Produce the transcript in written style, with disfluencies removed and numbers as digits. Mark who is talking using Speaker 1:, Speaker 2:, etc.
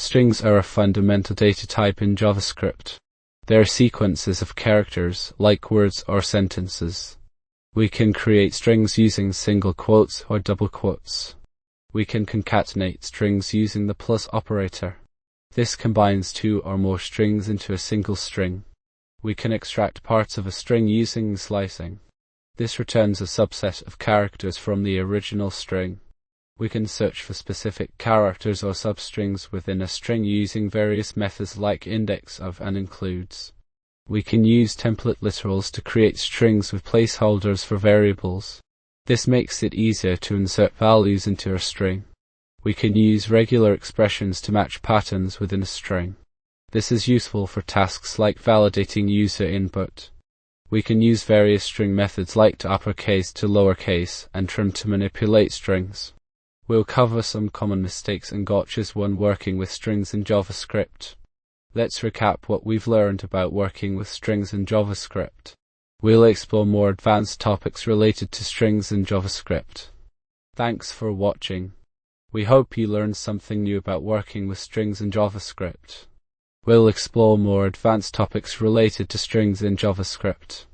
Speaker 1: Strings are a fundamental data type in JavaScript. They are sequences of characters, like words or sentences. We can create strings using single quotes or double quotes. We can concatenate strings using the plus operator. This combines two or more strings into a single string. We can extract parts of a string using slicing. This returns a subset of characters from the original string. We can search for specific characters or substrings within a string using various methods like index of and includes. We can use template literals to create strings with placeholders for variables. This makes it easier to insert values into a string. We can use regular expressions to match patterns within a string. This is useful for tasks like validating user input. We can use various string methods like to uppercase to lowercase and trim to manipulate strings. We'll cover some common mistakes and gotchas when working with strings in JavaScript. Let's recap what we've learned about working with strings in JavaScript. We'll explore more advanced topics related to strings in JavaScript. Thanks for watching. We hope you learned something new about working with strings in JavaScript. We'll explore more advanced topics related to strings in JavaScript.